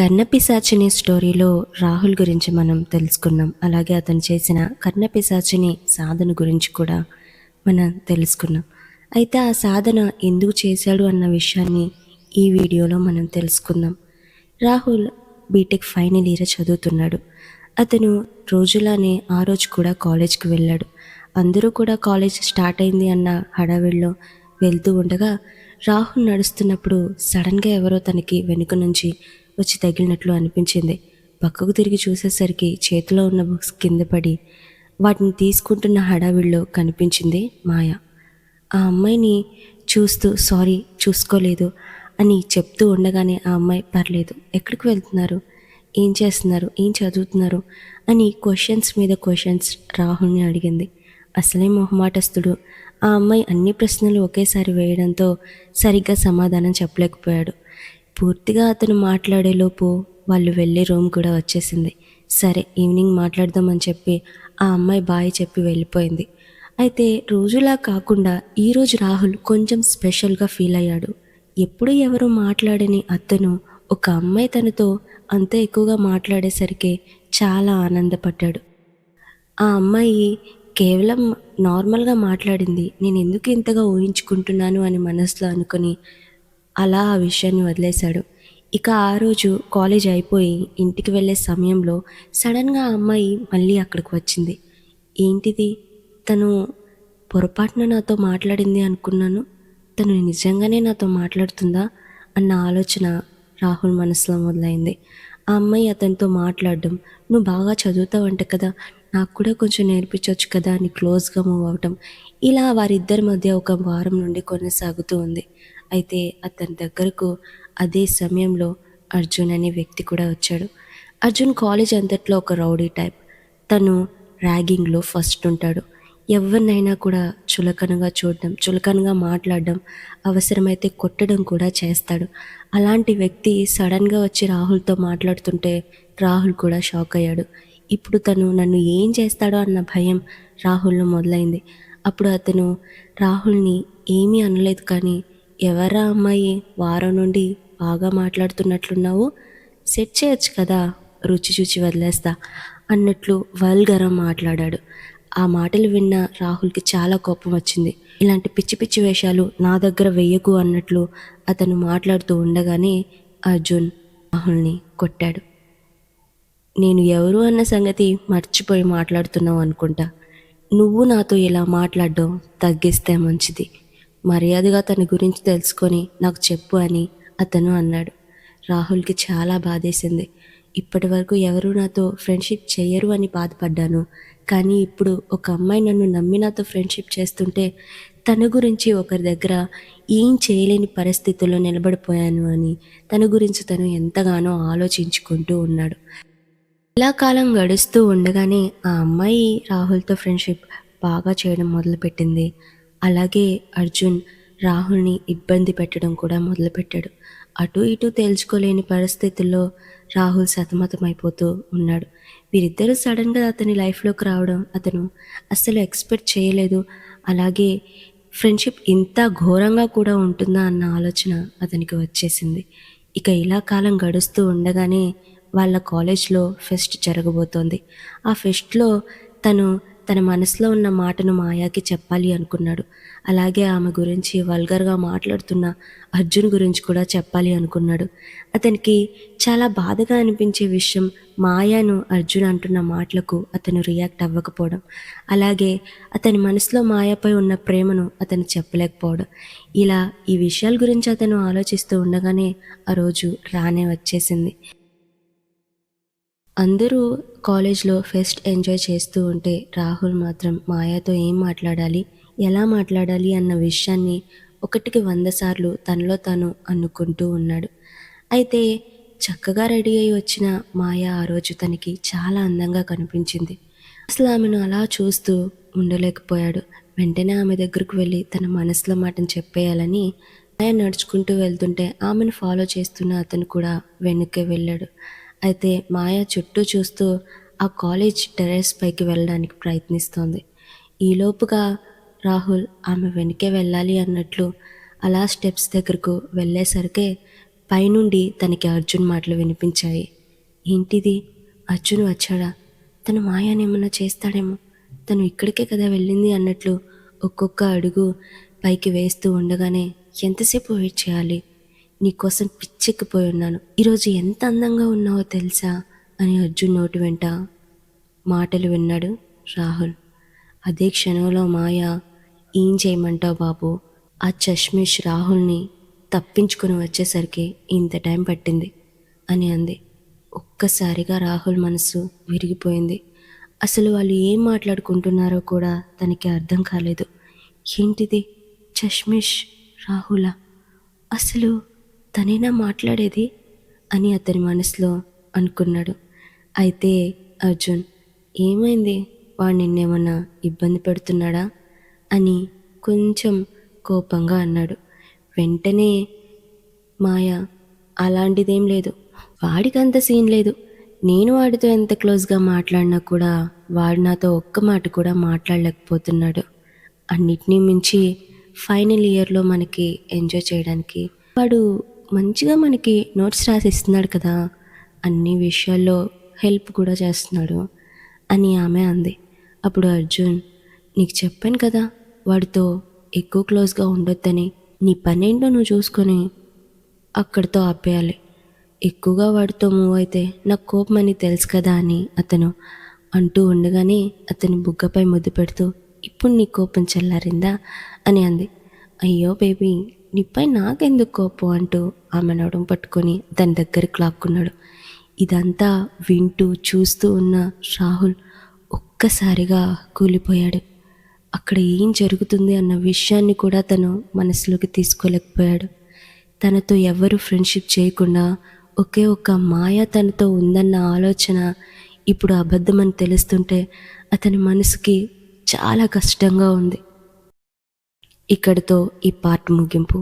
కర్ణపిశాచిని స్టోరీలో రాహుల్ గురించి మనం తెలుసుకున్నాం. అలాగే అతను చేసిన కర్ణపిశాచిని సాధన గురించి కూడా మనం తెలుసుకున్నాం. అయితే ఆ సాధన ఎందుకు చేశాడు అన్న విషయాన్ని ఈ వీడియోలో మనం తెలుసుకుందాం. రాహుల్ బీటెక్ ఫైనల్ ఇయర్ చదువుతున్నాడు. అతను రోజులానే ఆ రోజు కూడా కాలేజ్కి వెళ్ళాడు. అందరూ కూడా కాలేజ్ స్టార్ట్ అయింది అన్న హడావిడిలో వెళ్తూ ఉండగా రాహుల్ నడుస్తున్నప్పుడు సడన్గా ఎవరో తనకి వెనుక నుంచి వచ్చి తగిలినట్లు అనిపించింది. పక్కకు తిరిగి చూసేసరికి చేతిలో ఉన్న బుక్స్ కింద పడి వాటిని తీసుకుంటున్న హడావిడిలో కనిపించింది మాయ. ఆ అమ్మాయిని చూస్తూ సారీ చూసుకోలేదు అని చెప్తూ ఉండగానే ఆ అమ్మాయి పర్లేదు, ఎక్కడికి వెళ్తున్నారు, ఏం చేస్తున్నారు, ఏం చదువుతున్నారు అని క్వశ్చన్స్ మీద క్వశ్చన్స్ రాహుల్ని అడిగింది. అసలే మొహమాటస్తుడు. ఆ అమ్మాయి అన్ని ప్రశ్నలు ఒకేసారి వేయడంతో సరిగ్గా సమాధానం చెప్పలేకపోయాడు. పూర్తిగా అతను మాట్లాడేలోపు వాళ్ళు వెళ్ళే రూమ్ కూడా వచ్చేసింది. సరే ఈవినింగ్ మాట్లాడదామని చెప్పి ఆ అమ్మాయి బాయ్ చెప్పి వెళ్ళిపోయింది. అయితే రోజులా కాకుండా ఈరోజు రాహుల్ కొంచెం స్పెషల్గా ఫీల్ అయ్యాడు. ఎప్పుడు ఎవరు మాట్లాడని అతను ఒక అమ్మాయి తనతో అంత ఎక్కువగా మాట్లాడేసరికి చాలా ఆనందపడ్డాడు. ఆ అమ్మాయి కేవలం నార్మల్గా మాట్లాడింది, నేను ఎందుకు ఇంతగా ఊహించుకుంటున్నాను అని మనసులో అనుకుని అలా ఆ విషయాన్ని వదిలేశాడు. ఇక ఆ రోజు కాలేజ్ అయిపోయి ఇంటికి వెళ్ళే సమయంలో సడన్గా ఆ అమ్మాయి మళ్ళీ అక్కడికి వచ్చింది. ఏంటిది, తను పొరపాటున నాతో మాట్లాడింది అనుకున్నాను, తను నిజంగానే నాతో మాట్లాడుతుందా అన్న ఆలోచన రాహుల్ మనసులో మొదలైంది. ఆ అమ్మాయి అతనితో మాట్లాడడం, నువ్వు బాగా చదువుతావంట కదా, నాకు కూడా కొంచెం నేర్పించవచ్చు కదా అని క్లోజ్గా మూవ్ అవటం, ఇలా వారిద్దరి మధ్య ఒక వారం నుండి కొనసాగుతూ ఉంది. అయితే అతని దగ్గరకు అదే సమయంలో అర్జున్ అనే వ్యక్తి కూడా వచ్చాడు. అర్జున్ కాలేజ్ అంతట్లో ఒక రౌడీ టైప్. తను ర్యాగింగ్లో ఫస్ట్ ఉంటాడు. ఎవరినైనా కూడా చులకనగా చూడడం, చులకనగా మాట్లాడడం, అవసరమైతే కొట్టడం కూడా చేస్తాడు. అలాంటి వ్యక్తి సడన్గా వచ్చి రాహుల్తో మాట్లాడుతుంటే రాహుల్ కూడా షాక్ అయ్యాడు. ఇప్పుడు తను నన్ను ఏం చేస్తాడో అన్న భయం రాహుల్లో మొదలైంది. అప్పుడు అతను రాహుల్ని ఏమీ అనలేదు, కానీ ఎవరా అమ్మాయి, వారం నుండి బాగా మాట్లాడుతున్నట్లున్నావు, సెట్ చేయొచ్చు కదా, రుచి చూచి వదిలేస్తా అన్నట్లు వల్గరం మాట్లాడాడు. ఆ మాటలు విన్న రాహుల్కి చాలా కోపం వచ్చింది. ఇలాంటి పిచ్చి పిచ్చి వేషాలు నా దగ్గర వెయ్యకు అన్నట్లు అతను మాట్లాడుతూ ఉండగానే అర్జున్ రాహుల్ని కొట్టాడు. నేను ఎవరు అన్న సంగతి మర్చిపోయి మాట్లాడుతున్నావు అనుకుంటా, నువ్వు నాతో ఇలా మాట్లాడడం తగ్గిస్తే మంచిది, మర్యాదగా తన గురించి తెలుసుకొని నాకు చెప్పు అని అతను అన్నాడు. రాహుల్కి చాలా బాధేసింది. ఇప్పటి వరకు ఎవరు నాతో ఫ్రెండ్షిప్ చెయ్యరు అని బాధపడ్డాను, కానీ ఇప్పుడు ఒక అమ్మాయి నన్ను నమ్మి నాతో ఫ్రెండ్షిప్ చేస్తుంటే తన గురించి ఒకరి దగ్గర ఏం చేయలేని పరిస్థితుల్లో నిలబడిపోయాను అని తన గురించి తను ఎంతగానో ఆలోచించుకుంటూ ఉన్నాడు. ఇలా కాలం గడుస్తూ ఉండగానే ఆ అమ్మాయి రాహుల్తో ఫ్రెండ్షిప్ బాగా చేయడం మొదలుపెట్టింది. అలాగే అర్జున్ రాహుల్ని ఇబ్బంది పెట్టడం కూడా మొదలుపెట్టాడు. అటు ఇటు తేల్చుకోలేని పరిస్థితుల్లో రాహుల్ సతమతమైపోతూ ఉన్నాడు. వీరిద్దరూ సడన్గా అతని లైఫ్లోకి రావడం అతను అస్సలు ఎక్స్పెక్ట్ చేయలేదు. అలాగే ఫ్రెండ్షిప్ ఇంత ఘోరంగా కూడా ఉంటుందా అన్న ఆలోచన అతనికి వచ్చేసింది. ఇక ఇలా కాలం గడుస్తూ ఉండగానే వాళ్ళ కాలేజ్లో ఫెస్ట్ జరగబోతోంది. ఆ ఫెస్ట్లో తను తన మనసులో ఉన్న మాటను మాయాకి చెప్పాలి అనుకున్నాడు. అలాగే ఆమె గురించి వల్గర్గా మాట్లాడుతున్న అర్జున్ గురించి కూడా చెప్పాలి అనుకున్నాడు. అతనికి చాలా బాధగా అనిపించే విషయం మాయాను అర్జున్ అంటున్న మాటలకు అతను రియాక్ట్ అవ్వకపోవడం, అలాగే అతని మనసులో మాయాపై ఉన్న ప్రేమను అతను చెప్పలేకపోవడం. ఇలా ఈ విషయాల గురించి అతను ఆలోచిస్తూ ఉండగానే ఆ రోజు రానే వచ్చేసింది. అందరూ కాలేజ్లో ఫెస్ట్ ఎంజాయ్ చేస్తూ ఉంటే రాహుల్ మాత్రం మాయాతో ఏం మాట్లాడాలి, ఎలా మాట్లాడాలి అన్న విషయాన్ని 100 సార్లు తనలో తాను అనుకుంటూ ఉన్నాడు. అయితే చక్కగా రెడీ అయి వచ్చిన మాయ ఆ రోజు తనకి చాలా అందంగా కనిపించింది. అసలు ఆమెను అలా చూస్తూ ఉండలేకపోయాడు. వెంటనే ఆమె దగ్గరకు వెళ్ళి తన మనసులో మాటను చెప్పేయాలని మాయ నడుచుకుంటూ వెళ్తుంటే ఆమెను ఫాలో చేస్తున్న అతను కూడా వెనక్కి వెళ్ళాడు. అయితే మాయ చుట్టూ చూస్తూ ఆ కాలేజ్ టెర్రస్ పైకి వెళ్ళడానికి ప్రయత్నిస్తోంది. ఈలోపుగా రాహుల్ ఆమె వెనకే వెళ్ళాలి అన్నట్లు అలా స్టెప్స్ దగ్గరకు వెళ్ళేసరికి పైనుండి తనకి అర్జున్ మాటలు వినిపించాయి. ఏంటిది, అర్జున్ వచ్చాడా? తను మాయానేమన్నా చేస్తాడేమో, తను ఇక్కడికే కదా వెళ్ళింది అన్నట్లు ఒక్కొక్క అడుగు పైకి వేస్తూ ఉండగానే ఎంతసేపు వెయిట్ చేయాలి, నీకోసం పిచ్చెక్కిపోయి ఉన్నాను, ఈరోజు ఎంత అందంగా ఉన్నావో తెలుసా అని అర్జున్ నోటి వెంట మాటలు విన్నాడు రాహుల్. అదే క్షణంలో మాయ, ఏం చేయమంటావు బాబు, ఆ చష్మిష్ రాహుల్ని తప్పించుకుని వచ్చేసరికి ఇంత టైం పట్టింది అని అంది. ఒక్కసారిగా రాహుల్ మనసు విరిగిపోయింది. అసలు వాళ్ళు ఏం మాట్లాడుకుంటున్నారో కూడా తనకి అర్థం కాలేదు. ఏంటిది, చష్మిష్ రాహులా, అసలు తనేనా మాట్లాడేది అని అతని మనసులో అనుకున్నాడు. అయితే అర్జున్, ఏమైంది, వాడు నిన్నేమన్నా ఇబ్బంది పెడుతున్నాడా అని కొంచెం కోపంగా అన్నాడు. వెంటనే మాయ, అలాంటిదేం లేదు, వాడికంత సీన్ లేదు, నేను వాడితో ఎంత క్లోజ్గా మాట్లాడినా కూడా వాడు నాతో ఒక్క మాట కూడా మాట్లాడలేకపోతున్నాడు. అన్నిటినీ మించి ఫైనల్ ఇయర్లో మనకి ఎంజాయ్ చేయడానికి వాడు మంచిగా మనకి నోట్స్ రాసి ఇస్తున్నాడు కదా, అన్ని విషయాల్లో హెల్ప్ కూడా చేస్తున్నాడు అని ఆమె అంది. అప్పుడు అర్జున్, నీకు చెప్పాను కదా వాడితో ఎక్కువ క్లోజ్గా ఉండొద్దని, నీ పనేంటో నువ్వు చూసుకొని అక్కడితో ఆపేయాలి, ఎక్కువగా వాడితో మూవ్ అయితే నాకు కోపం అని తెలుసు కదా అని అతను అంటూ ఉండగానే అతని బుగ్గపై ముద్దు పెడుతూ, ఇప్పుడు నీ కోపం చల్లారిందా అని అంది. అయ్యో బేబీ, నీపై నాకెందుకు కోపం అంటూ ఆమె నడుం పట్టుకొని దాని దగ్గరికి లాక్కున్నాడు. ఇదంతా వింటూ చూస్తూ ఉన్న రాహుల్ ఒక్కసారిగా కూలిపోయాడు. అక్కడ ఏం జరుగుతుంది అన్న విషయాన్ని కూడా తను మనసులోకి తీసుకోలేకపోయాడు. తనతో ఎవరు ఫ్రెండ్షిప్ చేయకుండా ఒకే ఒక్క మాయ తనతో ఉందన్న ఆలోచన ఇప్పుడు అబద్ధమని తెలుస్తుంటే అతని మనసుకి చాలా కష్టంగా ఉంది. ఇక్కడితో ఈ పార్ట్ ముగింపు.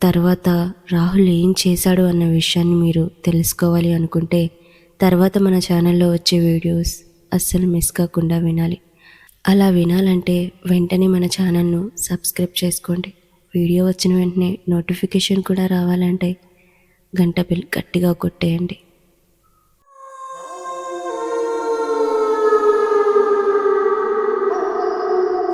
తర్వాత రాహుల్ ఏం చేశాడు అన్న విషయాన్ని మీరు తెలుసుకోవాలి అనుకుంటే తర్వాత మన ఛానల్లో వచ్చే వీడియోస్ అస్సలు మిస్ కాకుండా వినాలి. అలా వినాలంటే వెంటనే మన ఛానల్ను సబ్స్క్రైబ్ చేసుకోండి. వీడియో వచ్చిన వెంటనే నోటిఫికేషన్ కూడా రావాలంటే గంట బిల్ గట్టిగా కొట్టేయండి.